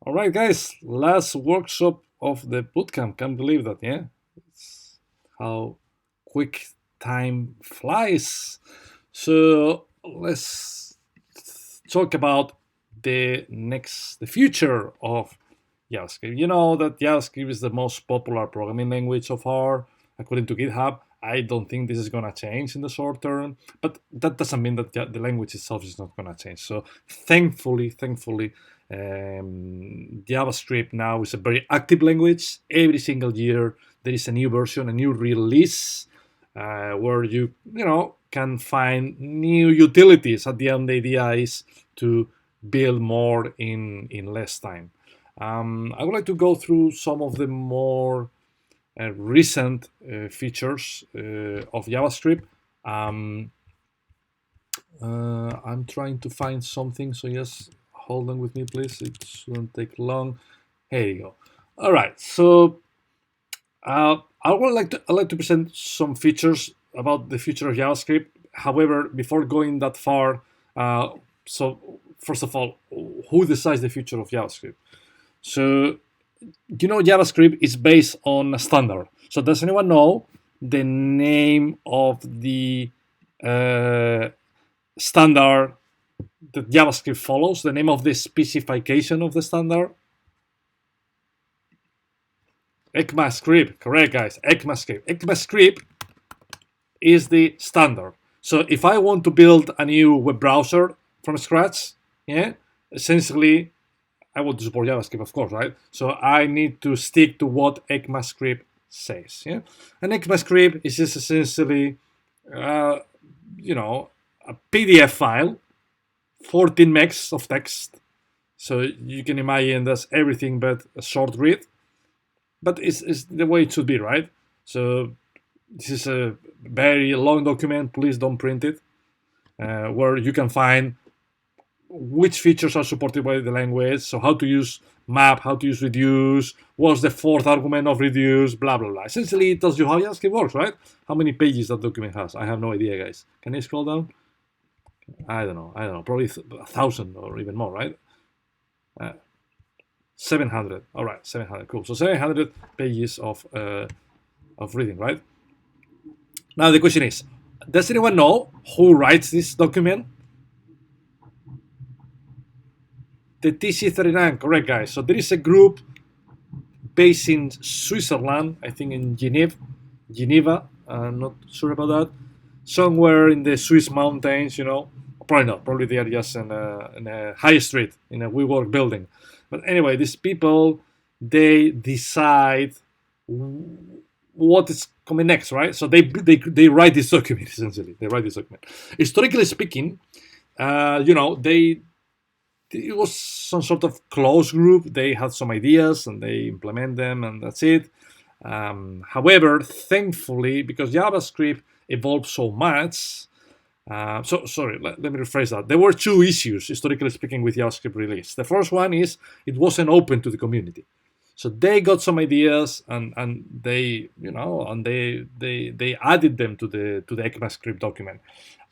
All right, guys, last workshop of the bootcamp. Can't believe that, yeah? It's how quick time flies. So let's talk about the future of JavaScript. You know that JavaScript is the most popular programming language so far, according to GitHub. I don't think this is gonna change in the short term, but that doesn't mean that the language itself is not gonna change. So thankfully, JavaScript now is a very active language. Every single year there is a new version, a new release, where you can find new utilities. At the end, the idea is to build more in less time. I would like to go through some of the more recent features of JavaScript. Um, I'm trying to find something, so yes, hold on with me, please. It shouldn't take long. Here you go. All right, so I'd like to present some features about the future of JavaScript. However, before going that far, so first of all, who decides the future of JavaScript? So JavaScript is based on a standard. So does anyone know the name of the uh, standard that JavaScript follows? The name of the specification of the standard? ECMAScript, correct, guys. ECMAScript. ECMAScript is the standard. So if I want to build a new web browser from scratch, yeah, essentially I want to support JavaScript, of course, right? So I need to stick to what ECMAScript says. Yeah, and ECMAScript is just essentially, uh, a PDF file, 14 megs of text. So you can imagine that's everything but a short read. But it's the way it should be, right? So this is a very long document. Please don't print it. Where you can find which features are supported by the language, so how to use map, how to use reduce, what's the fourth argument of reduce, blah blah blah. Essentially, it tells you how JavaScript works, right? How many pages that document has? I have no idea, guys. Can you scroll down? I don't know. Probably 1,000 or even more, right? 700. All right, 700. Cool. So 700 pages of reading, right? Now the question is, does anyone know who writes this document? The TC39, correct, guys. So there is a group based in Switzerland, I think in Geneva. I'm not sure about that. Somewhere in the Swiss mountains, probably not. Probably they are just in a high street in a WeWork building. But anyway, these people, they decide what is coming next, right? So they write this document essentially. They write this document. Historically speaking, they it was some sort of closed group. They had some ideas and they implement them, and that's it. However, thankfully, because JavaScript evolved so much, sorry, let me rephrase that. There were two issues, historically speaking, with JavaScript release. The first one is it wasn't open to the community. So they got some ideas and they added them to the ECMAScript document.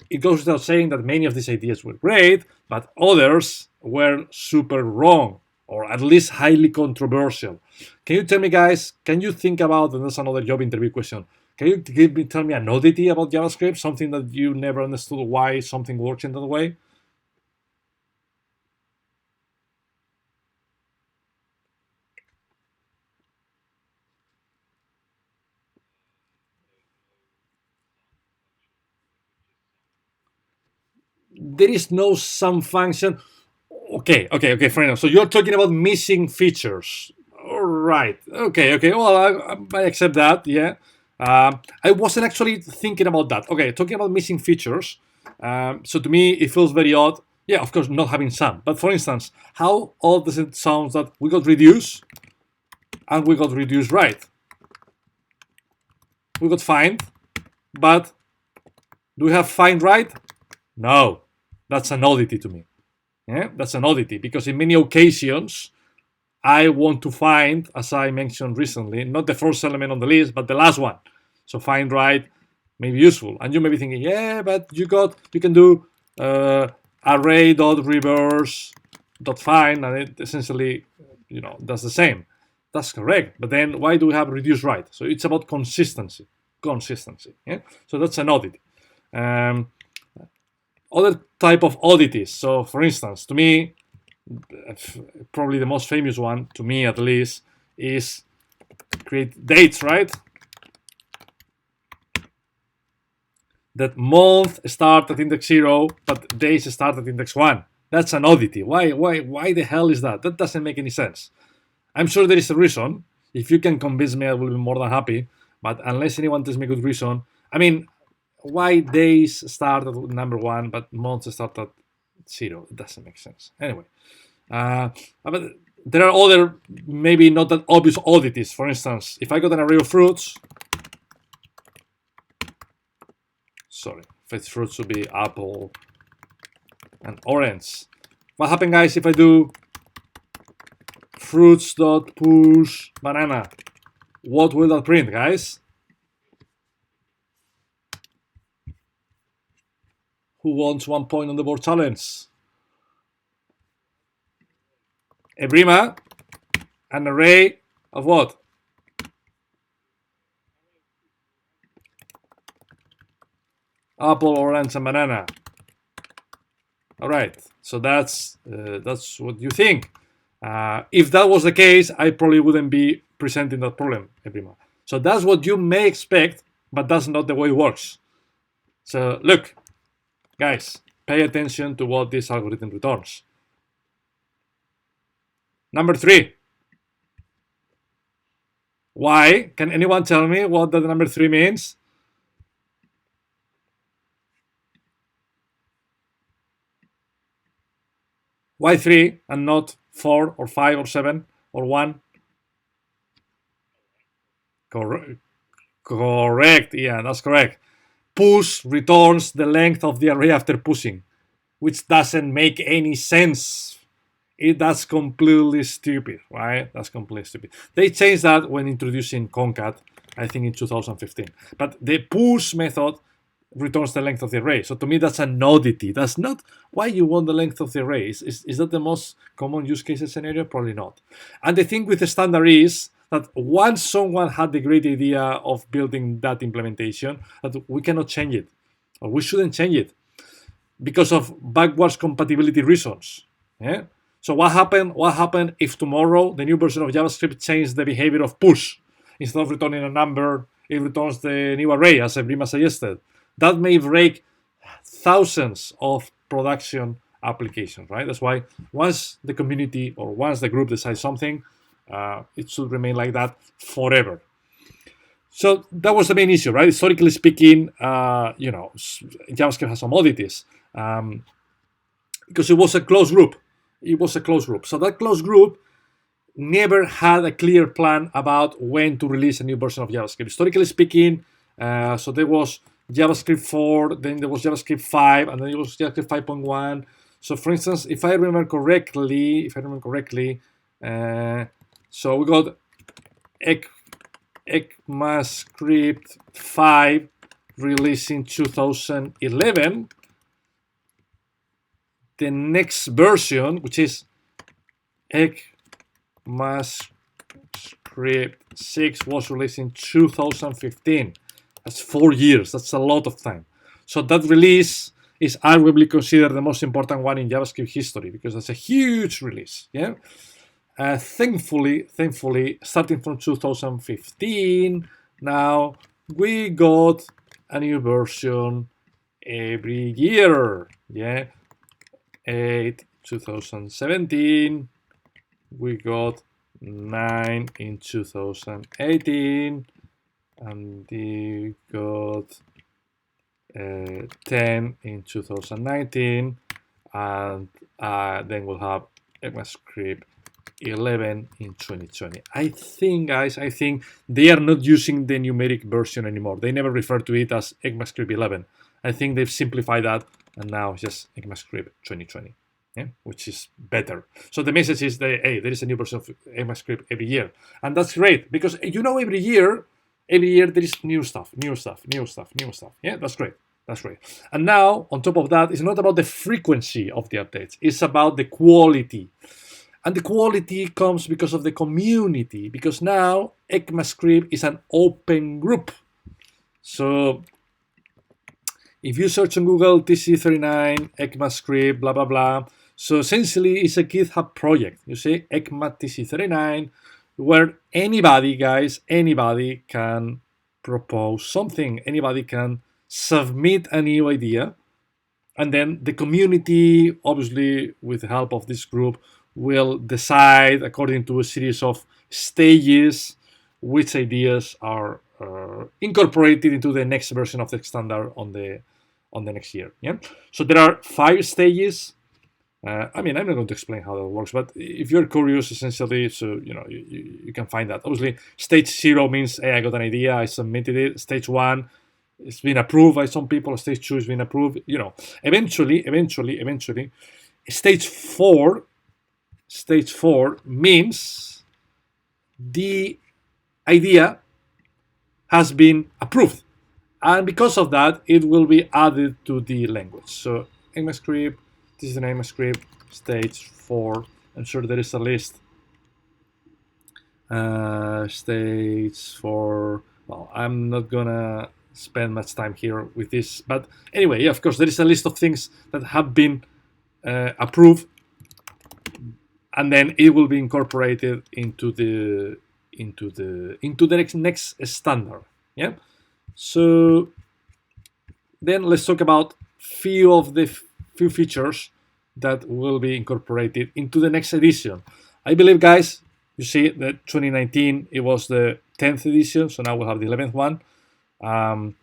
It goes without saying that many of these ideas were great, but others were super wrong, or at least highly controversial. Can you tell me, guys, can you think about, and that's another job interview question, can you tell me an oddity about JavaScript, something that you never understood why something works in that way? There is no sum function. Okay, fair enough. So you're talking about missing features. All right. Okay. Well, I accept that. Yeah. I wasn't actually thinking about that. Okay, talking about missing features. So to me, it feels very odd. Yeah, of course, not having some. But for instance, how odd does it sound that we got reduce and we got reduce right? We got find, but do we have find right? No, that's an oddity to me. Yeah, that's an oddity because in many occasions I want to find, as I mentioned recently, not the first element on the list, but the last one. So find right may be useful, and you may be thinking, yeah, but you can do array.reverse.find, and it essentially that's the same. That's correct. But then why do we have reduced write? So it's about consistency. Yeah. So that's an oddity. Other type of oddities. So for instance, to me, probably the most famous one, to me at least, is create dates, right? That month start at index 0, but days start at index 1. That's an oddity. Why the hell is that? That doesn't make any sense. I'm sure there is a reason. If you can convince me, I will be more than happy. But unless anyone tells me a good reason, I mean, why days start at number 1, but months start at 0? It doesn't make sense. Anyway, but there are other, maybe not that obvious oddities. For instance, if I got an array of fruits, if it's fruits would be apple and orange. What happens, guys, if I do fruits.push banana? What will that print, guys? Who wants 1 point on the board challenge? Ebrima, an array of what? Apple, orange, and banana. All right, so that's what you think. If that was the case, I probably wouldn't be presenting that problem, Ebrima. So that's what you may expect, but that's not the way it works. So look, guys, pay attention to what this algorithm returns. Number 3. Why? Can anyone tell me what the number 3 means? Why 3 and not 4 or 5 or 7 or 1? Correct. Yeah, that's correct. Push returns the length of the array after pushing, which doesn't make any sense. That's completely stupid, right? That's completely stupid. They changed that when introducing concat, I think in 2015. But the push method returns the length of the array. So to me, that's an oddity. That's not why you want the length of the array. Is that the most common use case scenario? Probably not. And the thing with the standard is that once someone had the great idea of building that implementation, that we cannot change it, or we shouldn't change it, because of backwards compatibility reasons. Yeah. So what happened if tomorrow the new version of JavaScript changed the behavior of push? Instead of returning a number, it returns the new array, as Ebrima suggested. That may break thousands of production applications, right? That's why once the community or once the group decides something, it should remain like that forever. So that was the main issue, right? Historically speaking, JavaScript has some oddities because it was a closed group. So that closed group never had a clear plan about when to release a new version of JavaScript. Historically speaking, so there was JavaScript 4, then there was JavaScript 5, and then there was JavaScript 5.1. So for instance, if I remember correctly, so we got ECMAScript 5 released in 2011. The next version, which is ECMAScript 6, was released in 2015. That's 4 years. That's a lot of time. So that release is arguably considered the most important one in JavaScript history because that's a huge release. Yeah. Thankfully, starting from 2015, now we got a new version every year. Yeah. 8 2017, we got 9 in 2018, and we got 10 in 2019, and then we'll have ECMAScript 11 in 2020. I think, guys, they are not using the numeric version anymore. They never refer to it as ECMAScript 11. I think they've simplified that, and now it's just ECMAScript 2020, yeah, which is better. So the message is that, hey, there is a new version of ECMAScript every year, and that's great because every year there is new stuff. Yeah, that's great. And now, on top of that, it's not about the frequency of the updates; it's about the quality. And the quality comes because of the community, because now ECMAScript is an open group. So if you search on Google TC39, ECMAScript, blah, blah, blah. So essentially it's a GitHub project. You see, ECMA TC39, where anybody, guys, anybody can propose something. Anybody can submit a new idea. And then the community, obviously with the help of this group, will decide according to a series of stages which ideas are incorporated into the next version of the standard on the next year. Yeah. So there are 5 stages. I mean, I'm not going to explain how that works, but if you're curious, essentially, so you can find that. Obviously, stage 0 means, hey, I got an idea, I submitted it. Stage 1, it's been approved by some people. Stage 2 has been approved. Eventually, stage 4 means the idea has been approved, and because of that, it will be added to the language. So ECMAScript, this is an ECMAScript stage 4. I'm sure there is a list. Stage 4. Well, I'm not gonna spend much time here with this, but anyway, yeah, of course, there is a list of things that have been approved, and then it will be incorporated into the next standard. Yeah. So then let's talk about few features that will be incorporated into the next edition. I believe, guys, you see that 2019 it was the 10th edition, so now we'll have the 11th one. I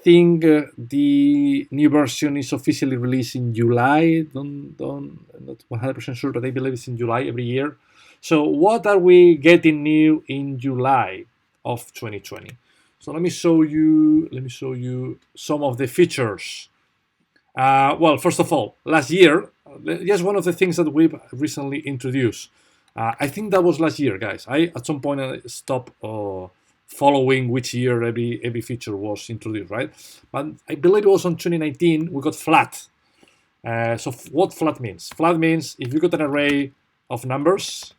think the new version is officially released in July. I'm not 100% sure, but I believe it's in July every year. So what are we getting new in July of 2020? So let me show you some of the features. Well, first of all, last year, just one of the things that we've recently introduced. I think that was last year, guys. At some point I stopped following which year every feature was introduced, right? But I believe it was on 2019 we got flat. So what flat means? Flat means if you got an array of numbers,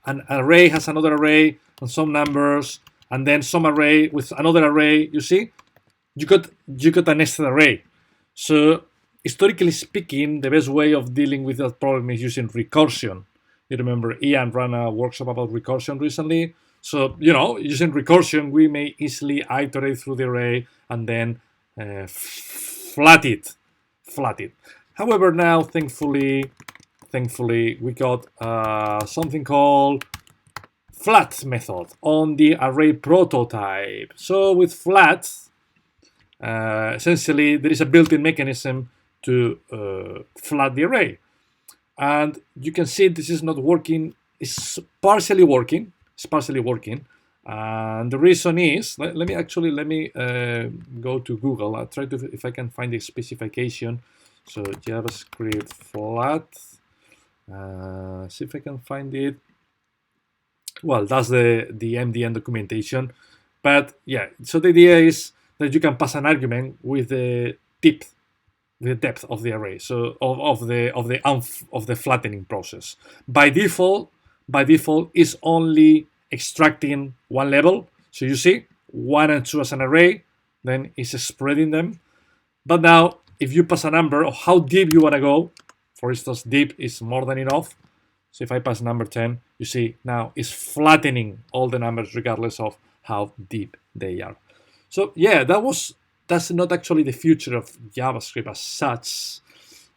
an array has another array and some numbers, and then some array with another array, you see? You got a nested array. So historically speaking, the best way of dealing with that problem is using recursion. You remember Ian ran a workshop about recursion recently. So, using recursion, we may easily iterate through the array and then flat it. However, now, thankfully, we got something called flat method on the array prototype. So with flat, essentially, there is a built-in mechanism to flat the array. And you can see this is not working. It's partially working. And the reason is, let me go to Google. I'll try to, if I can find the specification. So JavaScript flat. See if I can find it. Well, that's the MDN documentation. But yeah, so the idea is that you can pass an argument with the depth of the array, so of the flattening process. By default is only extracting one level. So you see 1 and 2 as an array, then it's spreading them. But now, if you pass a number of how deep you want to go, for instance, deep is more than enough. So if I pass number 10, you see now it's flattening all the numbers regardless of how deep they are. So yeah, that's not actually the future of JavaScript as such,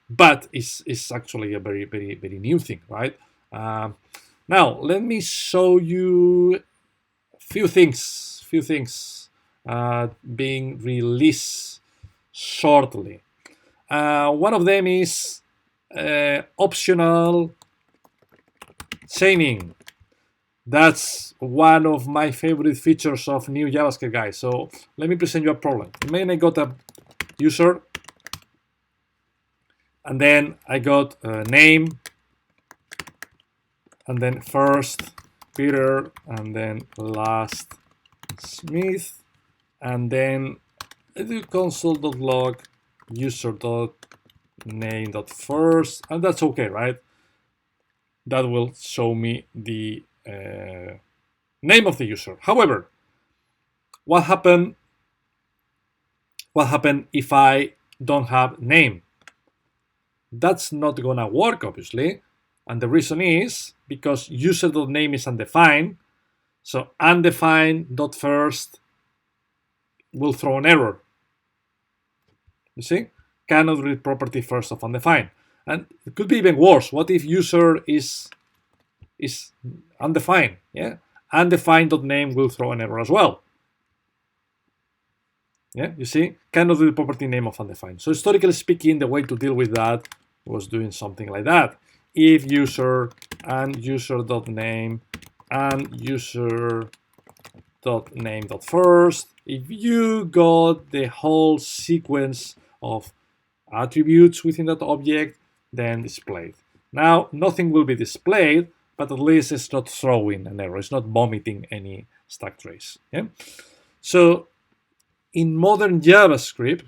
but it's actually a very, very, very new thing, right? Now let me show you a few things being released shortly. One of them is optional chaining. That's one of my favorite features of new JavaScript, guys. So let me present you a problem. Imagine I got a user, and then I got a name, and then first Peter, and then last Smith, and then I do console.log user.name. name.first, and that's okay, right? That will show me the name of the user. However, what happened if I don't have name? That's not gonna work, obviously, and the reason is because user.name is undefined. So undefined.first will throw an error. You see, cannot read property first of undefined, and it could be even worse. What if user is undefined? Yeah, undefined.name will throw an error as well. Yeah, you see, cannot read property name of undefined. So historically speaking, the way to deal with that was doing something like that. If user and user.name and user.name.first, if you got the whole sequence of attributes within that object, then displayed. Now, nothing will be displayed, but at least it's not throwing an error. It's not vomiting any stack trace. Yeah? So in modern JavaScript,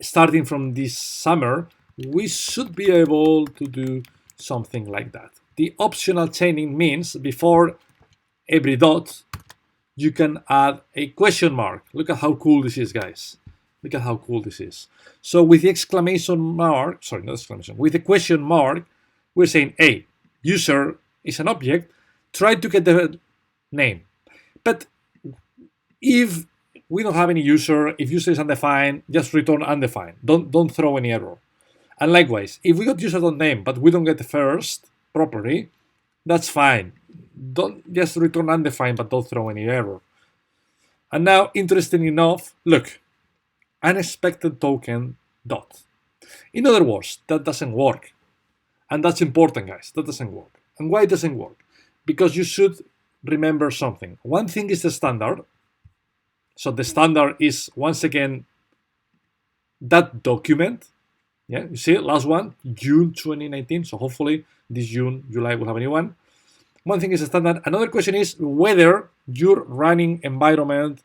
starting from this summer, we should be able to do something like that. The optional chaining means before every dot, you can add a question mark. Look at how cool this is, guys. Look at how cool this is. So with the exclamation mark, sorry, not exclamation, with the question mark, we're saying, hey, user is an object, try to get the name. But if we don't have any user, if user is undefined, just return undefined. Don't throw any error. And likewise, if we got user.name, but we don't get the first property, that's fine. Don't just return undefined, but don't throw any error. And now, interesting enough, look, unexpected token dot. In other words, that doesn't work. And that's important, guys. That doesn't work. And why it doesn't work? Because you should remember something. One thing is the standard. So the standard is, once again, that document. Yeah, you see, last one, June 2019. So hopefully this June, July, we'll have a new one. One thing is the standard. Another question is whether your running environment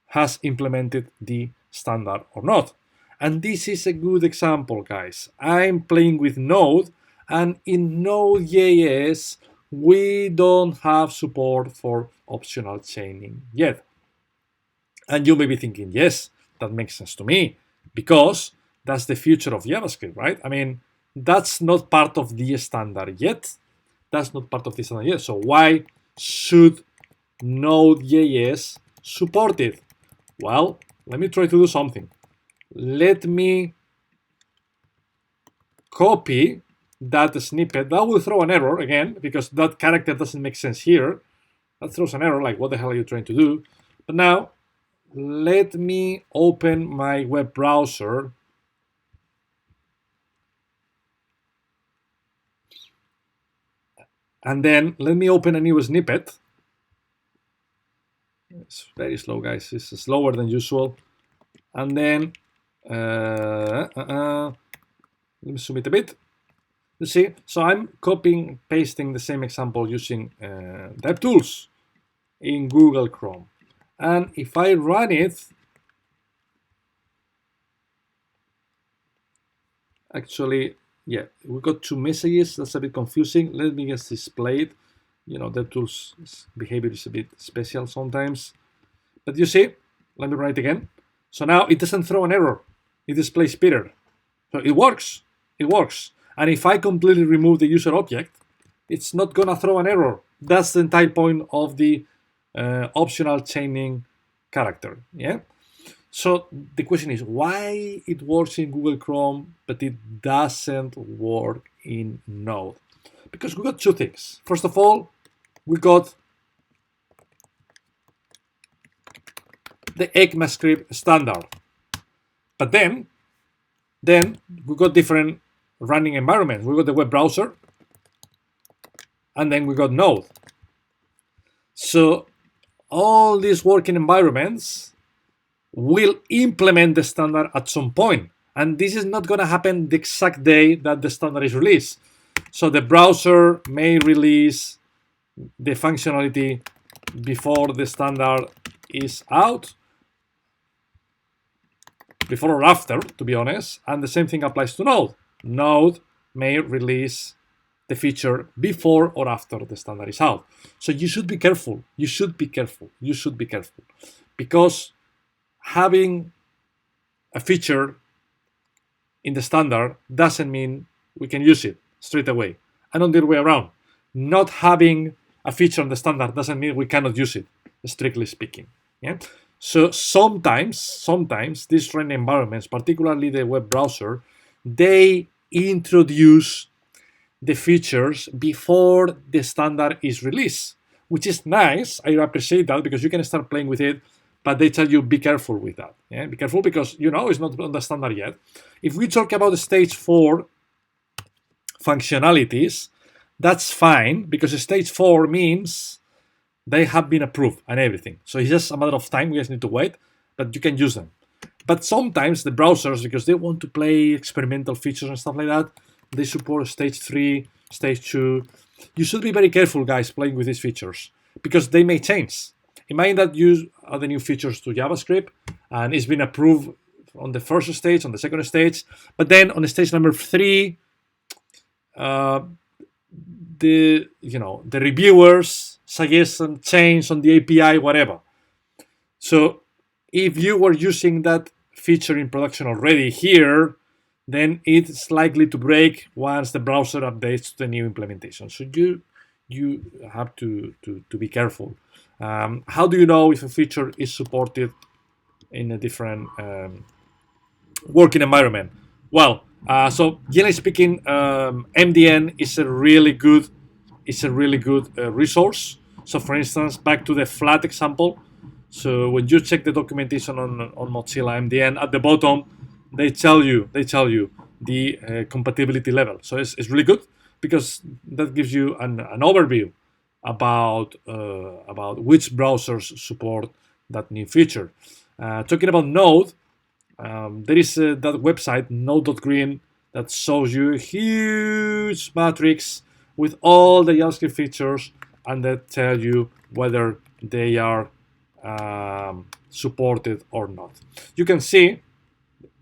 has implemented the standard or not. And this is a good example, guys. I'm playing with Node, and in Node.js, we don't have support for optional chaining yet. And you may be thinking, yes, that makes sense to me, because that's the future of JavaScript, right? I mean, that's not part of the standard yet. That's not part of the standard yet. So why should Node.js support it? Well, let me try to do something. Let me copy that snippet. That will throw an error again, because that character doesn't make sense here. That throws an error, like what the hell are you trying to do? But now, let me open my web browser. And then let me open a new snippet. It's very slow, guys. It's slower than usual. And then let me zoom it a bit. You see, so I'm copying, pasting the same example using DevTools in Google Chrome. And if I run it, actually, yeah, we got two messages. That's a bit confusing. Let me just display it. You know, DevTools behavior is a bit special sometimes. But you see, let me run it again. So now it doesn't throw an error. It displays Peter. So it works. It works. And if I completely remove the user object, it's not going to throw an error. That's the entire point of the optional chaining character. Yeah. So the question is why it works in Google Chrome, but it doesn't work in Node? Because we got two things. First of all, we got the ECMAScript standard. But then we got different running environments. We got the web browser, and then we got Node. So all these working environments will implement the standard at some point. And this is not going to happen the exact day that the standard is released. So the browser may release the functionality before the standard is out. before or after, to be honest, and the same thing applies to Node. Node may release the feature before or after the standard is out. So you should be careful. You should be careful. You should be careful. Because having a feature in the standard doesn't mean we can use it straight away. And on the other way around, not having a feature in the standard doesn't mean we cannot use it, strictly speaking. Yeah. So sometimes these training environments, particularly the web browser, they introduce the features before the standard is released, which is nice. I appreciate that because you can start playing with it, but they tell you be careful with that. Yeah? Be careful because it's not on the standard yet. If we talk about the stage 4 functionalities, that's fine because stage 4 means they have been approved and everything. So it's just a matter of time. We just need to wait, but you can use them. But sometimes the browsers, because they want to play experimental features and stuff like that, they support stage 3, stage 2. You should be very careful, guys, playing with these features because they may change. Imagine that you add the new features to JavaScript and it's been approved on the first stage, on the second stage, but then on stage number 3, the reviewers suggest some change on the API, whatever. So if you were using that feature in production already here, then it's likely to break once the browser updates to the new implementation. So you have to be careful. How do you know if a feature is supported in a different working environment? Well, so generally speaking, MDN is a really good resource. So for instance, back to the flat example. So when you check the documentation on Mozilla MDN, at the bottom they tell you the compatibility level. So it's really good because that gives you an overview about which browsers support that new feature. Talking about Node, there is that website node.green that shows you a huge matrix with all the JavaScript features, and that tell you whether they are supported or not. You can see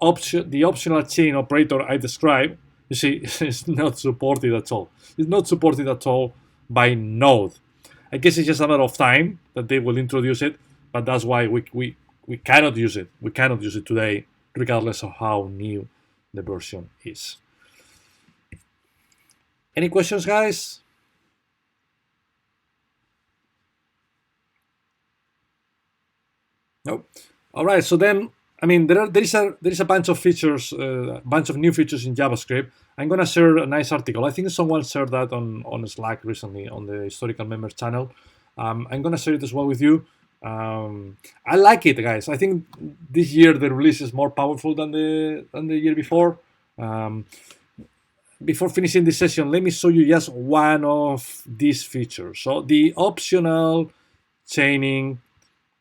the optional chain operator I described. You see, it's not supported at all. It's not supported at all by Node. I guess it's just a matter of time that they will introduce it, but that's why we cannot use it. We cannot use it today, regardless of how new the version is. Any questions, guys? No. All right. So then, I mean, there is a bunch of features, bunch of new features in JavaScript. I'm gonna share a nice article. I think someone shared that on Slack recently on the historical members channel. I'm gonna share it as well with you. I like it, guys. I think this year the release is more powerful than the year before. Before finishing this session, let me show you just one of these features. So the optional chaining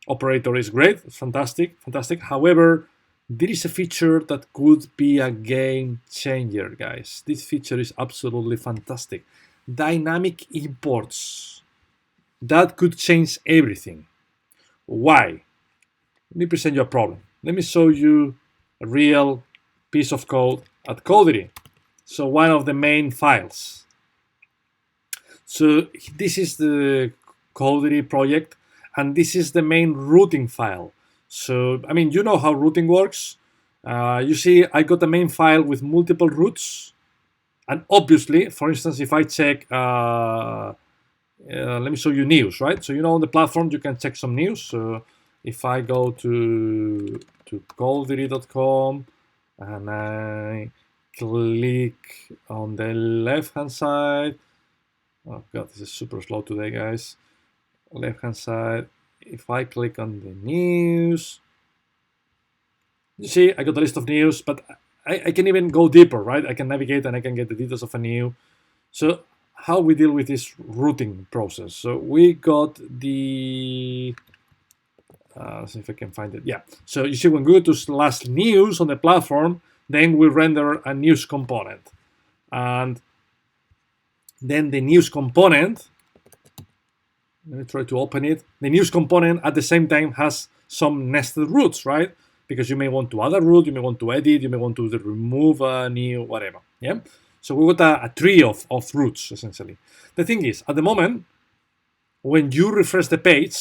operator is great, fantastic. However, there is a feature that could be a game changer, guys. This feature is absolutely fantastic. Dynamic imports. That could change everything. Why? Let me present you a problem. Let me show you a real piece of code at Codery. So one of the main files. So this is the Codery project, and this is the main routing file. So, I mean, you know how routing works. You see, I got a main file with multiple routes. And obviously, for instance, if I check, let me show you news, right? So, on the platform, you can check some news. So if I go to codery.com and I click on the left-hand side. Oh, God, this is super slow today, guys. Left-hand side. If I click on the news, you see, I got a list of news, but I can even go deeper, right? I can navigate and I can get the details of a new. So how we deal with this routing process? So we got the, let's see if I can find it. Yeah. So you see, when we go to last news on the platform, then we render a news component. And then the news component, let me try to open it. The news component at the same time has some nested routes, right? because you may want to add a root, you may want to edit, you may want to remove a new whatever. Yeah. So we got a tree of roots essentially. The thing is, at the moment, when you refresh the page,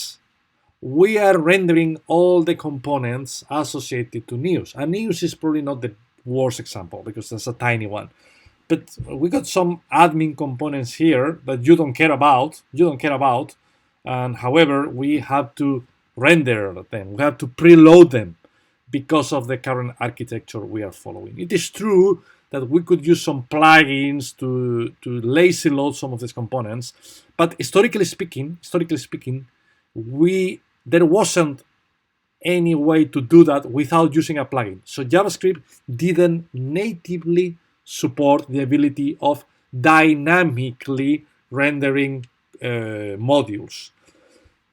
we are rendering all the components associated to news. And news is probably not the worst example because that's a tiny one. But we got some admin components here that you don't care about. And however, we have to render them. We have to preload them because of the current architecture we are following. It is true that we could use some plugins to lazy load some of these components, but historically speaking, there wasn't any way to do that without using a plugin. So JavaScript didn't natively support the ability of dynamically rendering modules.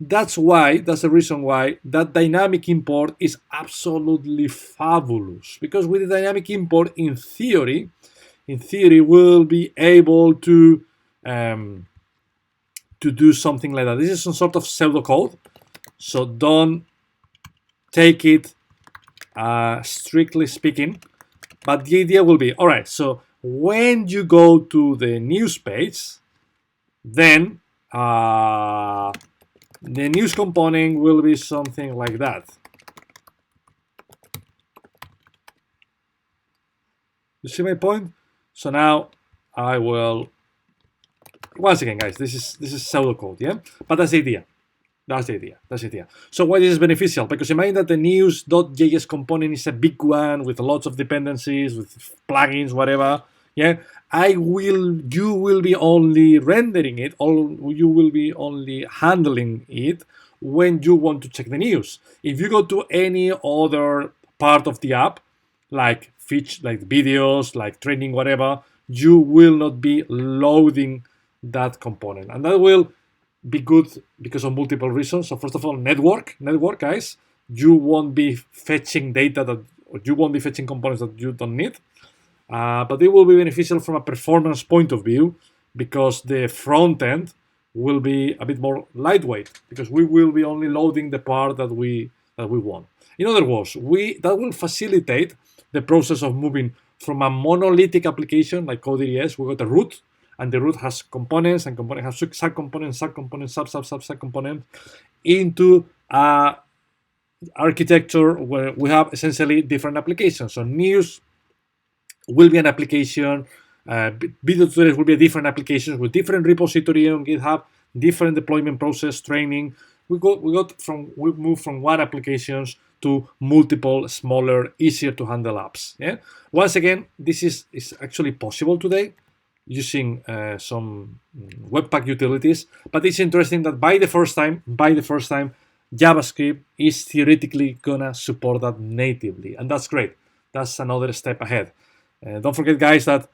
That's the reason why that dynamic import is absolutely fabulous, because with the dynamic import, in theory, we'll be able to do something like that. This is some sort of pseudocode, so don't take it strictly speaking, but the idea will be, all right, so when you go to the news page, then the news component will be something like that. You see my point? So now I will, once again, guys, this is pseudocode, yeah? But that's the idea. That's the idea. So why this is beneficial? Because imagine that the news.js component is a big one with lots of dependencies, with plugins, whatever. Yeah, you will be only rendering it, or you will be only handling it when you want to check the news. If you go to any other part of the app, like videos, like training, whatever, you will not be loading that component, and that will be good because of multiple reasons. So first of all, network guys, you won't be fetching data or you won't be fetching components that you don't need, but it will be beneficial from a performance point of view because the front end will be a bit more lightweight because we will be only loading the part that we want. In other words, that will facilitate the process of moving from a monolithic application like Code.js. We got a root, and the root has components, and component has subcomponents, subcomponents, into a architecture where we have essentially different applications. So news will be an application, video tutorials will be a different application with different repository on GitHub, different deployment process, training. We move from one applications to multiple smaller, easier to handle apps. Yeah. Once again, this is actually possible today using some Webpack utilities, but it's interesting that by the first time, JavaScript is theoretically gonna support that natively, and that's great. That's another step ahead. Don't forget, guys, that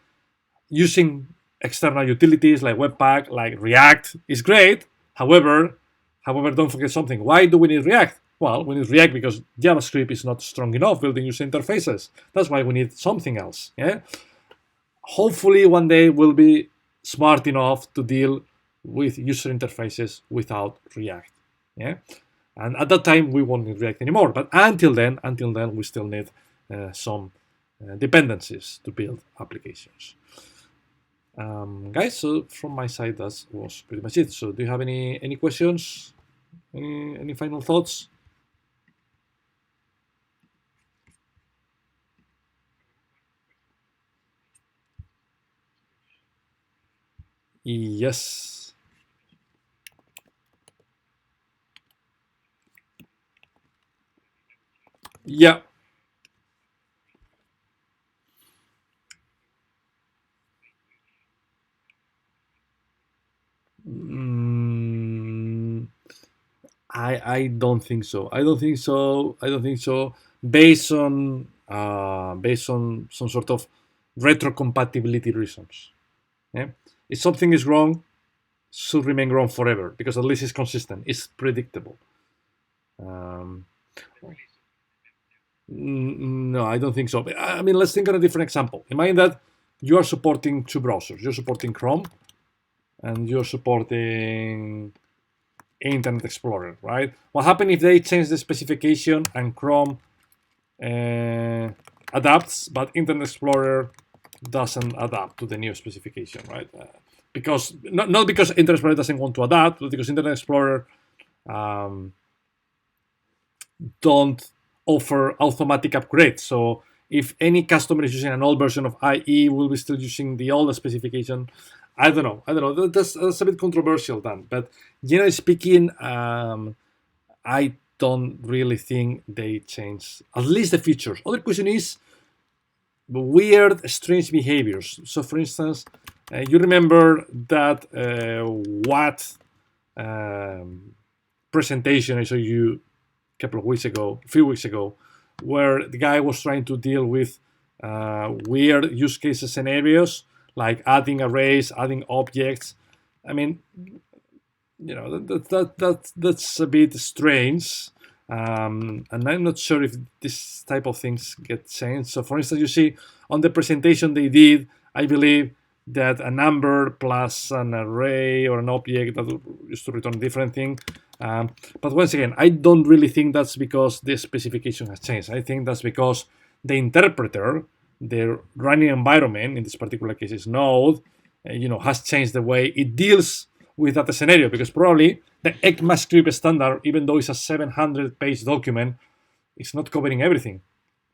using external utilities like Webpack, like React is great. However, don't forget something. Why do we need React? Well, we need React because JavaScript is not strong enough building user interfaces. That's why we need something else. Yeah. Hopefully one day we'll be smart enough to deal with user interfaces without React. Yeah. And at that time we won't need React anymore. But until then we still need some dependencies to build applications. Guys, so from my side that was pretty much it. So do you have any questions? Any final thoughts? Yes. Yeah. I don't think so. I don't think so. Based on some sort of retrocompatibility reasons. Yeah? If something is wrong, should remain wrong forever because at least it's consistent. It's predictable. No, I don't think so. I mean, let's think of a different example. Imagine that you are supporting two browsers. You're supporting Chrome and you're supporting Internet Explorer, right? What happens if they change the specification and Chrome adapts, but Internet Explorer doesn't adapt to the new specification, right? Because not because Internet Explorer doesn't want to adapt, but because Internet Explorer don't offer automatic upgrades. So if any customer is using an old version of IE, will be still using the older specification. I don't know. That's a bit controversial then. But generally speaking, I don't really think they change, at least the features. Other question is weird, strange behaviors. So for instance, you remember that what presentation I showed you a few weeks ago, where the guy was trying to deal with weird use cases scenarios, like adding arrays, adding objects. I mean, that's a bit strange, and I'm not sure if this type of things get changed. So, for instance, you see on the presentation they did, I believe that a number plus an array or an object that used to return a different thing. But once again, I don't really think that's because the specification has changed. I think that's because the interpreter, the running environment, in this particular case is Node, has changed the way it deals with that scenario, because probably the ECMAScript standard, even though it's a 700-page document, it's not covering everything.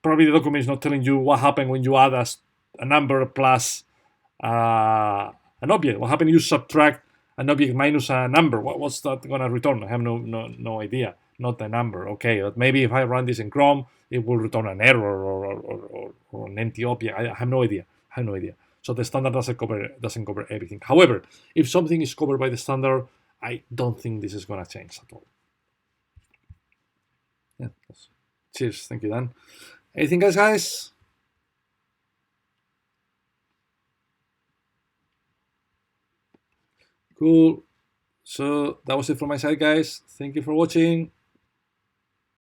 Probably the document is not telling you what happened when you add a number plus an object. What happened if you subtract an object minus a number? What's that going to return? I have no idea. Not the number. Okay, but maybe if I run this in Chrome, it will return an error or an empty object. I have no idea. So the standard doesn't cover everything. However, if something is covered by the standard, I don't think this is going to change at all. Yeah. Cheers. Thank you, Dan. Anything else, guys? Cool. So that was it from my side, guys. Thank you for watching.